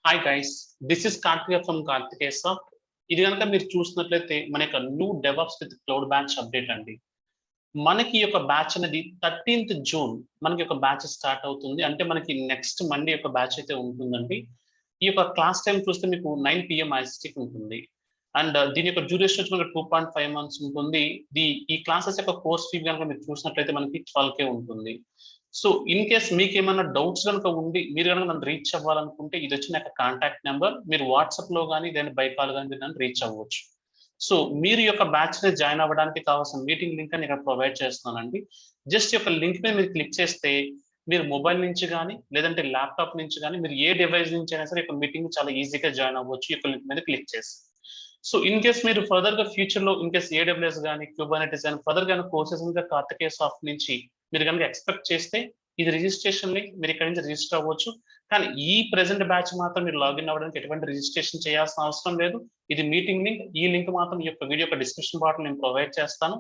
Hi guys, this is Karthikeya from Karthikeya soft. ఇది కనుక మీరు చూసినట్లయితే మన యొక్క new DevOps with cloud batch update అండి. మనకి యొక్క బ్యాచ్ అనేది 13th జూన్ మనకి ఒక బ్యాచ్ స్టార్ట్ అవుతుంది. అంటే మనకి నెక్స్ట్ మండే యొక్క బ్యాచ్ అయితే ఉంటుందండి. ఈ యొక్క క్లాస్ టైం చూస్తే మీకు 9 PM ఐఎస్టీకి ఉంటుంది. అండ్ దీని యొక్క డ్యూరేషన్ వచ్చి మనకి 2.5 months ఉంటుంది. ఈ క్లాసెస్ యొక్క కోర్స్ ఫీ కనుక మీరు చూసినట్లయితే మనకి 12K ఉంటుంది. సో ఇన్ కేస్ మీకు ఏమైనా డౌట్స్ కనుక ఉండి మీరు కనుక నన్ను రీచ్ అవ్వాలనుకుంటే ఇది వచ్చి నాకు కాంటాక్ట్ నెంబర్. మీరు వాట్సాప్ లో కానీ లేదా బై కాల్ కానీ మీరు నన్ను రీచ్ అవ్వచ్చు. సో మీరు యొక్క బ్యాచ్ ని జాయిన్ అవ్వడానికి కావాల్సిన మీటింగ్ లింక్ అని ఇక్కడ ప్రొవైడ్ చేస్తున్నానండి. జస్ట్ యొక్క లింక్ మీద మీరు క్లిక్ చేస్తే మీరు మొబైల్ నుంచి కానీ లేదంటే ల్యాప్టాప్ నుంచి కానీ మీరు ఏ డివైస్ నుంచి అయినా సరే యొక్క మీటింగ్ చాలా ఈజీగా జాయిన్ అవ్వచ్చు ఈ యొక్క లింక్ మీద క్లిక్ చేసి. సో ఇన్ కేస్ మీరు ఫర్దర్ గా ఫ్యూచర్ లో ఇన్ కేస్ AWS కానీ క్యూబర్నెటిస్ కానీ ఫర్దర్ గా కోర్సెస్ కార్తికేయ సాఫ్ట్ నుంచి మీరు కనుక ఎక్స్పెక్ట్ చేస్తే ఇది రిజిస్ట్రేషన్ లింక్, మీరు ఇక్కడ నుంచి రిజిస్టర్ అవ్వచ్చు. కానీ ఈ ప్రెసెంట్ బ్యాచ్ మాత్రం మీరు లాగిన్ అవ్వడానికి ఎటువంటి రిజిస్ట్రేషన్ చేయాల్సిన అవసరం లేదు. ఇది మీటింగ్ లింక్. ఈ లింక్ మాత్రం ఈ యొక్క వీడియో యొక్క డిస్క్రిప్షన్ బాక్స్ నేను ప్రొవైడ్ చేస్తాను.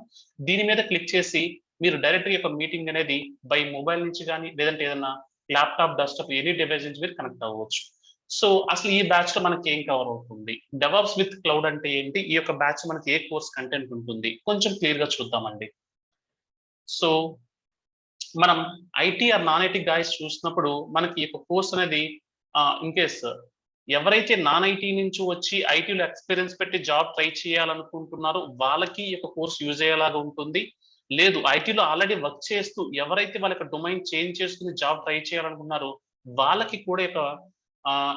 దీని మీద క్లిక్ చేసి మీరు డైరెక్ట్ గా మీటింగ్ అనేది బై మొబైల్ నుంచి కానీ లేదంటే ఏదైనా ల్యాప్టాప్, డెస్క్టాప్ ఎనీ డివైస్ నుంచి మీరు కనెక్ట్ అవ్వచ్చు. సో అసలు ఈ బ్యాచ్ లో మనకి ఏం కవర్ అవుతుంది, డెవాప్స్ విత్ క్లౌడ్ అంటే ఏంటి, ఈ యొక్క బ్యాచ్ మనకి ఏ కోర్స్ కంటెంట్ ఉంటుంది, కొంచెం క్లియర్ గా చూద్దామండి. సో మనం IT or non IT guys చూసినప్పుడు మనకి ఈ కోర్స్ అనేది ఇన్ కేస్ ఎవరైతే నాన్ ఐటీ నుంచి వచ్చి ఐటీలో ఎక్స్పీరియన్స్ పెట్టి జాబ్ ట్రై చేయాలనుకుంటున్నారో వాళ్ళకి ఈ యొక్క కోర్స్ యూజ్ అయ్యేలాగా ఉంటుంది. లేదు, ఐటీలో ఆల్రెడీ వర్క్ చేస్తూ ఎవరైతే వాళ్ళ యొక్క డొమైన్ చేంజ్ చేసుకుని జాబ్ ట్రై చేయాలనుకున్నారో వాళ్ళకి కూడా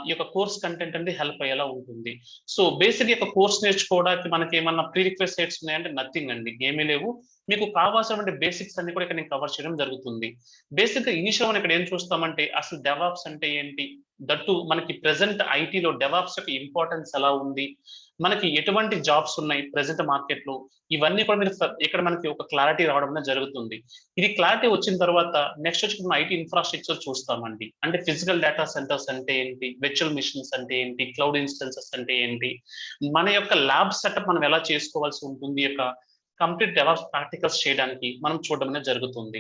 ఈ యొక్క కోర్స్ కంటెంట్ అనేది హెల్ప్ అయ్యేలా ఉంటుంది. సో బేసిక్ యొక్క కోర్స్ నేర్చుకోవడానికి మనకి ఏమన్నా ప్రీ రిక్వెస్టెడ్స్ ఉన్నాయంటే నథింగ్ అండి, ఏమీ లేవు. మీకు కావాల్సినటువంటి బేసిక్స్ అన్ని కూడా ఇక్కడ నేను కవర్ చేయడం జరుగుతుంది. బేసిక్ గా ఇనిషియల్ మనం ఇక్కడ ఏం చూస్తామంటే అసలు డెవాప్స్ అంటే ఏంటి, దట్టు మనకి ప్రెసెంట్ ఐటీలో డెవాప్స్ యొక్క ఇంపార్టెన్స్ ఎలా ఉంది, మనకి ఎటువంటి జాబ్స్ ఉన్నాయి ప్రెసెంట్ మార్కెట్ లో, ఇవన్నీ కూడా మీరు ఇక్కడ మనకి ఒక క్లారిటీ రావడం జరుగుతుంది. ఇది క్లారిటీ వచ్చిన తర్వాత నెక్స్ట్ వచ్చి మనం ఐటీ ఇన్ఫ్రాస్ట్రక్చర్ చూస్తామండి. అంటే ఫిజికల్ డేటా సెంటర్స్ అంటే ఏంటి, విర్చువల్ మిషన్స్ అంటే ఏంటి, క్లౌడ్ ఇన్స్టెన్సెస్ అంటే ఏంటి, మన యొక్క ల్యాబ్ సెటప్ మనం ఎలా చేసుకోవాల్సి ఉంటుంది, యొక్క కంప్లీట్ డెవాప్స్ ప్రాక్టికల్స్ చేయడానికి మనం చూడడం అనేది జరుగుతుంది.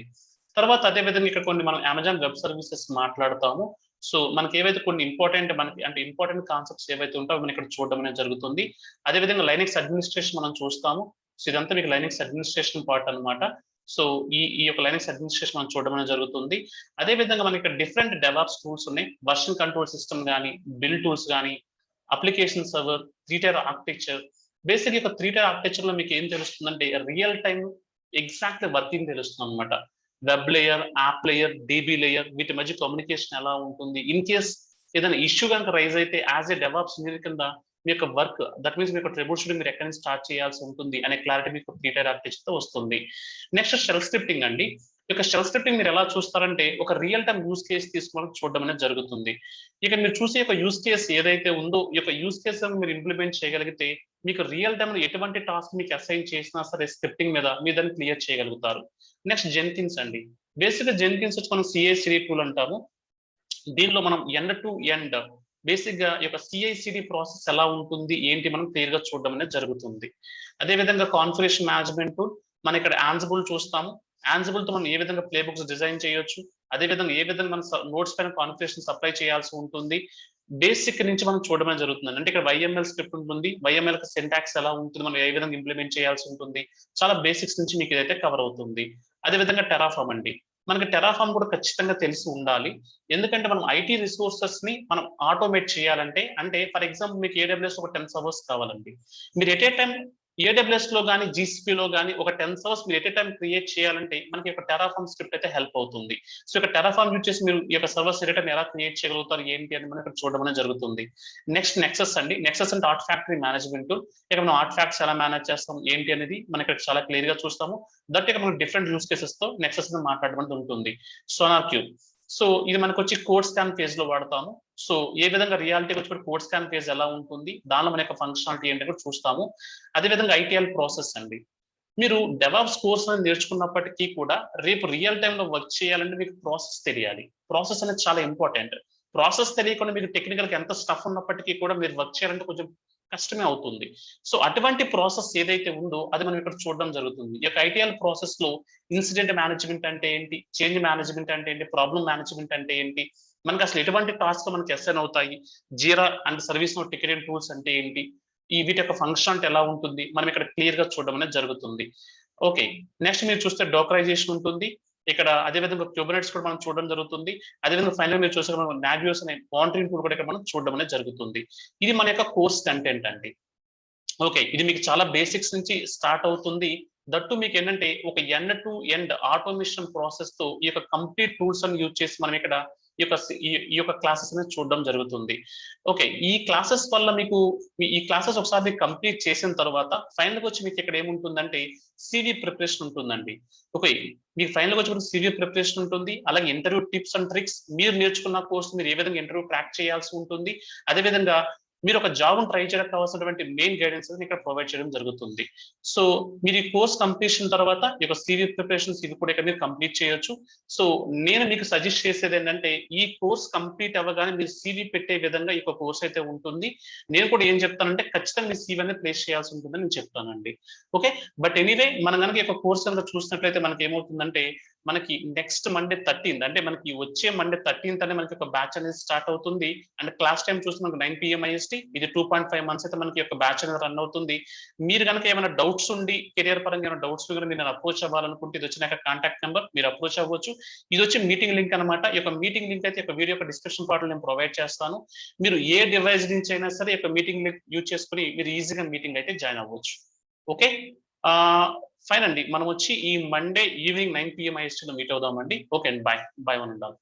తర్వాత అదే విధంగా ఇక్కడ కొన్ని మనం అమెజాన్ వెబ్ సర్వీసెస్ మాట్లాడతాము. సో మనకి ఏవైతే కొన్ని ఇంపార్టెంట్ కాన్సెప్ట్స్ ఏవైతే ఉంటాయో మనం ఇక్కడ చూడడం అనేది జరుగుతుంది. అదేవిధంగా లైనక్స్ అడ్మినిస్ట్రేషన్ మనం చూస్తాము. సో ఇదంతా మీకు లైనక్స్ అడ్మినిస్ట్రేషన్ పార్ట్ అనమాట. సో ఈ యొక్క లైనక్స్ అడ్మినిస్ట్రేషన్ మనం చూడడం అనేది జరుగుతుంది. అదే విధంగా మనకి ఇక్కడ డిఫరెంట్ డెవాప్స్ టూల్స్ ఉన్నాయి. వర్షన్ కంట్రోల్ సిస్టమ్ కానీ, బిల్డ్ టూల్స్ కానీ, application server, 3-tier architecture. Basic యొక్క 3-tier ఆర్కిటెక్చర్ లో మీకు ఏం తెలుస్తుందంటే రియల్ టైం ఎగ్జాక్ట్ వర్కింగ్ తెలుస్తుంది అనమాట. Web layer, app layer, DB layer, వీటి మధ్య కమ్యూనికేషన్ ఎలా ఉంటుంది. ఇన్ కేస్ ఏదైనా ఇష్యూ కనుక రైజ్ అయితే యాజ్ ఏ డెవాప్స్ ఇంజనీర్ కింద మీ యొక్క వర్క్, దట్ మీన్స్ మీ యొక్క ట్రబుల్ షూటింగ్ మీరు ఎక్కడి నుంచి స్టార్ట్ చేయాల్సి ఉంటుంది అనే క్లారిటీ మీకు 3-tier ఆర్కిటెక్చర్ తో వస్తుంది. నెక్స్ట్ షెల్ స్క్రిప్టింగ్ అండి. ఇక షెల్ స్క్రిప్టింగ్ మీరు ఎలా చూస్తారంటే ఒక రియల్ టైం యూస్ కేస్ తీసుకోవడం చూడడం అనేది జరుగుతుంది. ఇక మీరు చూసే ఒక యూస్ కేస్ ఏదైతే ఉందో ఈ యొక్క యూస్ కేస్ మీరు ఇంప్లిమెంట్ చేయగలిగితే మీకు రియల్ టైం లో ఎటువంటి టాస్క్ మీకు అసైన్ చేసినా సరే స్క్రిప్టింగ్ మీద మీరు దాన్ని క్లియర్ చేయగలుగుతారు. నెక్స్ట్ జెన్కిన్స్ అండి. బేసిక్ గా జెన్కిన్స్ వచ్చి మనం CI/CD టూల్ అంటాము. దీనిలో మనం ఎండ్ టు ఎండ్ బేసిక్ గా ఈ యొక్క CI/CD ప్రాసెస్ ఎలా ఉంటుంది ఏంటి మనం క్లియర్ గా చూడడం అనేది జరుగుతుంది. అదే విధంగా కాన్ఫిగరేషన్ మేనేజ్మెంట్ టూల్ మనం ఇక్కడ ఆన్సిబుల్ చూస్తాము. ఆన్సిబుల్ తో మనం ఏ విధంగా ప్లే బుక్స్ డిజైన్ చేయొచ్చు, అదే విధంగా ఏ విధంగా మనం నోట్స్ పైన కాన్ఫిగరేషన్ సప్లై చేయాల్సి ఉంటుంది, బేసిక్ నుంచి మనం చూడడం జరుగుతుంది. అంటే ఇక్కడ YML స్క్రిప్ట్ ఉంటుంది, YML సింటాక్స్ ఎలా ఉంటుంది, మనం ఏ విధంగా ఇంప్లిమెంట్ చేయాల్సి ఉంటుంది, చాలా బేసిక్స్ నుంచి మీకు ఇదైతే కవర్ అవుతుంది. అదే విధంగా టెరాఫామ్ అండి. మనకి టెరాఫామ్ కూడా ఖచ్చితంగా తెలిసి ఉండాలి. ఎందుకంటే మనం ఐటీ రిసోర్సెస్ ని మనం ఆటోమేట్ చేయాలంటే, అంటే ఫర్ ఎగ్జాంపుల్ మీకు AWS ఒక 10 సర్వర్స్ కావాలండి. మీరు ఎట్ ఏ టైం AWS లో కానీ GCP లో కానీ ఒక 10 సర్వర్స్ మీరు ఎట్ ఏ టైం క్రియేట్ చేయాలంటే మనకి ఒక టెరాఫామ్ స్క్రిప్ట్ అయితే హెల్ప్ అవుతుంది. సో ఇక టెరాఫామ్ యూజ్ చేసి మీరు ఈ యొక్క సర్వర్స్ ఎట్ ఏ టైం ఎలా క్రియేట్ చేయగలుగుతారు ఏంటి అని మనం ఇక్కడ చూడడం అనేది జరుగుతుంది. నెక్స్ట్ నెక్సస్ అండి. నెక్సస్ అంటే ఆర్ట్ ఫ్యాక్టరీ మేనేజ్మెంట్. ఇక మనం ఆర్ట్ ఫ్యాక్ట్స్ ఎలా మేనేజ్ చేస్తాం ఏంటి అనేది మనం ఇక్కడ చాలా క్లియర్ గా చూస్తాము. దట్ ఇక మనం డిఫరెంట్ యూస్ కేసెస్ తో నెక్సస్ మాట్లాడడం ఉంటుంది. Sonar cube. సో ఇది మనకు వచ్చి కోడ్ స్కాన్ ఫేజ్ లో వాడతాము. సో ఏ విధంగా రియాలిటీకి వచ్చి కోడ్ స్కాన్ ఫేజ్ ఎలా ఉంటుంది, దానిలో మన యొక్క ఫంక్షనాలిటీ ఏంటి కూడా చూస్తాము. అదేవిధంగా ITL ప్రాసెస్ అండి. మీరు డెవాప్స్ కోర్స్ అనేది నేర్చుకున్నప్పటికీ కూడా రేపు రియల్ టైమ్ లో వర్క్ చేయాలంటే మీకు ప్రాసెస్ తెలియాలి. ప్రాసెస్ అనేది చాలా ఇంపార్టెంట్. ప్రాసెస్ తెలియకుండా మీకు టెక్నికల్ గా ఎంత స్టఫ్ ఉన్నప్పటికీ కూడా మీరు వర్క్ చేయాలంటే కొంచెం కష్టమే అవుతుంది. సో అటువంటి ప్రాసెస్ ఏదైతే ఉందో అది మనం ఇక్కడ చూడడం జరుగుతుంది. ఈ యొక్క ITL ప్రాసెస్ లో ఇన్సిడెంట్ మేనేజ్మెంట్ అంటే ఏంటి, చేంజ్ మేనేజ్మెంట్ అంటే ఏంటి, ప్రాబ్లమ్ మేనేజ్మెంట్ అంటే ఏంటి, మనకి అసలు ఎటువంటి టాస్క్ మనకి అసైన్ అవుతాయి, Jira and service note ticketing tools అంటే ఏంటి, ఈ వీటి యొక్క ఫంక్షన్ ఎలా ఉంటుంది, మనం ఇక్కడ క్లియర్ గా చూడడం అనేది జరుగుతుంది. ఓకే, నెక్స్ట్ మీరు చూస్తే డోకరైజేషన్ ఉంటుంది ఇక్కడ, అదేవిధంగా క్యూబర్నెట్స్ కూడా మనం చూడడం జరుగుతుంది. అదేవిధంగా ఫైనల్ మీరు చూసే మనం నావియోస్ అనే మానిటరింగ్ టూల్ కూడా ఇక్కడ మనం చూడడం అనేది జరుగుతుంది. ఇది మన యొక్క కోర్స్ కంటెంట్ అండి. ఓకే, ఇది మీకు చాలా బేసిక్స్ నుంచి స్టార్ట్ అవుతుంది. దట్టు మీకు ఏంటంటే ఒక end to end automation process తో ఈ యొక్క కంప్లీట్ టూల్స్ అని యూజ్ చేసి మనం ఇక్కడ ఈ యొక్క క్లాసెస్ అనేది చూడడం జరుగుతుంది. ఓకే, ఈ క్లాసెస్ వల్ల మీకు ఈ క్లాసెస్ ఒకసారి మీకు కంప్లీట్ చేసిన తర్వాత ఫైనల్ గా వచ్చి మీకు ఇక్కడ ఏముంటుందంటే సివి ప్రిపరేషన్ ఉంటుందండి. ఓకే, మీకు ఫైనల్ గా వచ్చి సివి ప్రిపరేషన్ ఉంటుంది, అలాగే ఇంటర్వ్యూ టిప్స్ అండ్ ట్రిక్స్, మీరు నేర్చుకున్న కోర్స్ మీరు ఏ విధంగా ఇంటర్వ్యూ ట్రాక్ చేయాల్సి ఉంటుంది, అదేవిధంగా మీరు ఒక జాబ్ ట్రై చేయడానికి కావాల్సినటువంటి మెయిన్ గైడెన్స్ ఇక్కడ ప్రొవైడ్ చేయడం జరుగుతుంది. సో మీరు ఈ కోర్స్ కంప్లీషన్ తర్వాత ఈ యొక్క సివి ప్రిపరేషన్స్ ఇవి కూడా ఇక్కడ మీరు కంప్లీట్ చేయొచ్చు. సో నేను మీకు సజెస్ట్ చేసేది ఏంటంటే ఈ కోర్స్ కంప్లీట్ అవ్వగానే మీరు సివి పెట్టే విధంగా ఈ కోర్స్ అయితే ఉంటుంది. నేను కూడా ఏం చెప్తానంటే ఖచ్చితంగా మీ సివి అనేది ప్లేస్ చేయాల్సి ఉంటుందని నేను చెప్తానండి. ఓకే, బట్ ఎనీవే మనం కనుక ఈ కోర్స్ కనుక చూసినట్లయితే మనకి ఏమవుతుందంటే మనకి నెక్స్ట్ మండే 13th అంటే మనకి వచ్చే మండే 13th అనే మనకి ఒక బ్యాచ్ అనేది స్టార్ట్ అవుతుంది. అండ్ క్లాస్ టైం చూస్తే మనకి 9 PM IST, ఇది 2.5 months అయితే మనకి ఒక బ్యాచ్ అనేది రన్ అవుతుంది. మీరు కనుక ఏమైనా డౌట్స్ ఉండి కెరియర్ పరంగా ఏమైనా డౌట్స్ కూడా మీరు అప్రోచ్ అవ్వాలనుకుంటే ఇది వచ్చిన కాంటాక్ట్ నెంబర్, మీరు అప్రోచ్ అవ్వచ్చు. ఇది వచ్చి మీటింగ్ లింక్ అనమాట. ఈ యొక్క మీటింగ్ లింక్ అయితే వీడియో యొక్క డిస్క్రిప్షన్ పార్ట్ లో నేను ప్రొవైడ్ చేస్తాను. మీరు ఏ డివైస్ నుంచి అయినా సరే ఈ యొక్క మీటింగ్ లింక్ యూజ్ చేసుకుని మీరు ఈజీగా మీటింగ్ అయితే జాయిన్ అవ్వచ్చు. ఓకే, ఫైన్ అండి, మనం వచ్చి ఈ మండే ఈవినింగ్ 9 PM IST లో మీట్ అవుదామండి. ఓకే అండి, బాయ్ వన్ అండ్ ఆల్.